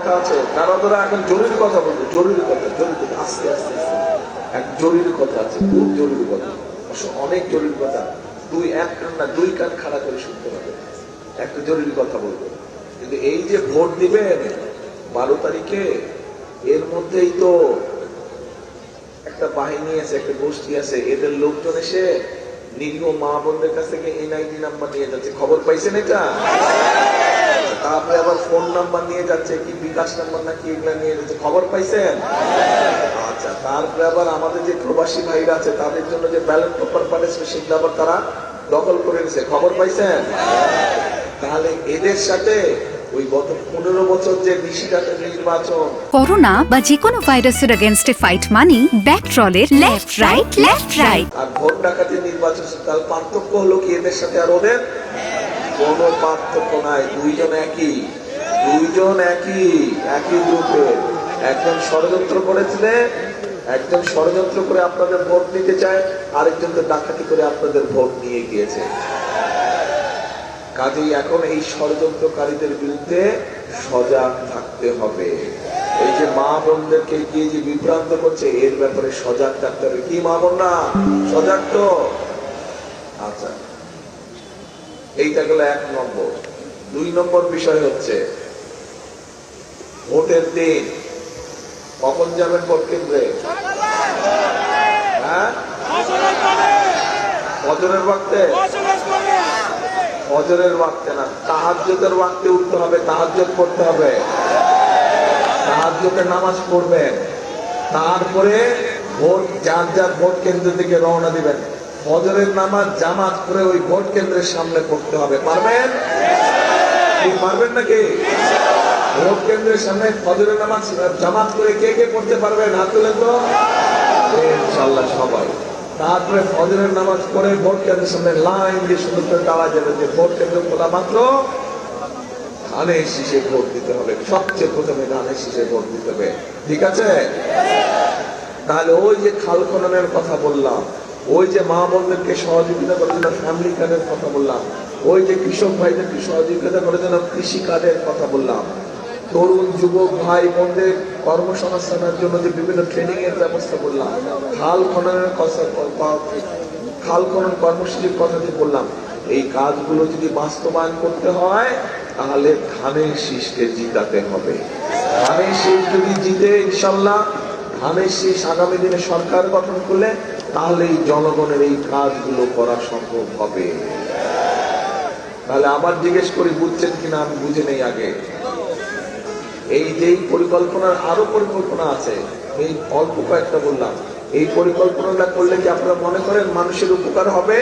কথা আছে, কারণ ওরা এখন জরুরি কথা বলবে, জরুরি কথা, আস্তে আস্তে আস্তে এক জরুরি কথা আছে, খুব জরুরি কথা, অনেক জরুরি কথা। এক কান না, দুই কান খাড়া করে শুনতে হবে, একটা জরুরি কথা বলবো। কিন্তু এই যে ভোট দিবেন 12 তারিখে, এর মধ্যেই তো একটা বাহিনী আছে, একটা গোষ্ঠী আছে, এদের লোকজন এসে নিরীহ মা বোনদের কাছ থেকে এনআইডি নাম্বার নিয়ে যাচ্ছে, খবর পাইছেন এটা? তারপরে আবার ফোন নাম্বার নিয়ে যাচ্ছে, কি বিকাশ নাম্বার নাকি এগুলা নিয়ে যাচ্ছে, খবর পাইছেন? আচ্ছা, তারপরে আবার আমাদের যে প্রবাসী ভাইরা আছে তাদের জন্য যে ব্যালট পেপার পাঠিয়েছে সেগুলো আবার তারা দখল করে নিছে, খবর পাইছেন? তাহলে এদের সাথে ওই গত 15 বছর যে নিশিরাতের নির্বাচন, করোনা বা যে কোনো ভাইরাসের এগেইনস্টে ফাইট মানি ব্যাকট্রলের লেফট রাইট। আর ভোট ডাকাতির নির্বাচন, তার পার্থক্য হলো কি এদের সাথে আর ওদের? কোনো পার্থক্য নাই, দুইজন একই গ্রুপে। একজন ষড়যন্ত্র করেছিলেন, একজন ষড়যন্ত্র করে আপনাদের ভোট নিতে চায়, আরেকজন তো ডাকাতি করে আপনাদের ভোট নিয়ে গিয়েছে। কাজেই এখন এই ষড়যন্ত্রকারীদের বিরুদ্ধে সজাগ থাকতে হবে। এই যে মা বোনদেরকে গিয়ে যে বিভ্রান্ত করছে, এর ব্যাপারে সজাগ থাকতে হবে। কি মা বোনরা সজাগ তো? আচ্ছা, এইটা গেল 1 নম্বর। 2 নম্বর বিষয় হচ্ছে ভোটের দিন কখন যাবেন ভোট কেন্দ্রে? হ্যাঁ, ফজরের ওয়াক্তে? ফজরের ওয়াক্তে না, তাহাজ্জুদের ওয়াক্তে উঠতে হবে, তাহাজ্জুদ পড়তে হবে, তাহাজ্জুদের নামাজ পড়বেন, তারপরে ভোট যার যার ভোট কেন্দ্র থেকে রওনা দিবেন। ফজরের নামাজ জামাত করে ওই ভোট কেন্দ্রের সামনে পড়তে হবে। পারবেন? পারবেন নাকি? ভোট কেন্দ্রের সামনে ফজরের নামাজ জামাত করে কে কে পড়তে পারবেন? হাত তুলেন তো, ইনশাআল্লাহ সবাই। তারপরে ফজরের নামাজ পড়ে ভোট কেন্দ্রের সামনে লাইন দিয়ে সুন্দর করে দাঁড়া যাবে, যে ভোট কেন্দ্র খোলা মাত্র ধানের শীষে ভোট দিতে হবে, সবচেয়ে প্রথমে ধানের শীষে ভোট দিতে হবে। ঠিক আছে? তাহলে ওই যে খাল খননের কথা বললাম, ওই যে মা বোনদেরকে সহযোগিতা করার জন্য ফ্যামিলি কার্ডের কথা বললাম, ওই যে কৃষক ভাইদেরকে সহযোগিতা করার জন্য কৃষি কার্ডের কথা বললাম, তরুণ যুবক ভাই বোনদের কর্মসংস্থানের জন্য যে বিভিন্ন ট্রেনিং এর ব্যবস্থা করলাম, খাল খননের খাল খনন কর্মসূচির কথা যে বললাম, এই কাজগুলো যদি বাস্তবায়ন করতে হয় তাহলে ধানের শীষকে জিতাতে হবে। ধানের শীষ যদি জিতে, ইনশাল্লাহ ধানের শীষ আগামী দিনে সরকার গঠন করলে তাহলে এই জনগণের এই কাজগুলো করা সম্ভব হবে। তাহলে আবার জিজ্ঞেস করি, বুঝছেন কিনা? আমি বুঝে নেই আগে। এই যে পরিকল্পনার আরো পরিকল্পনা আছে, এই অল্প কয়েকটা বললাম, এই পরিকল্পনাটা করলে কি আপনারা মনে করেন মানুষের উপকার হবে?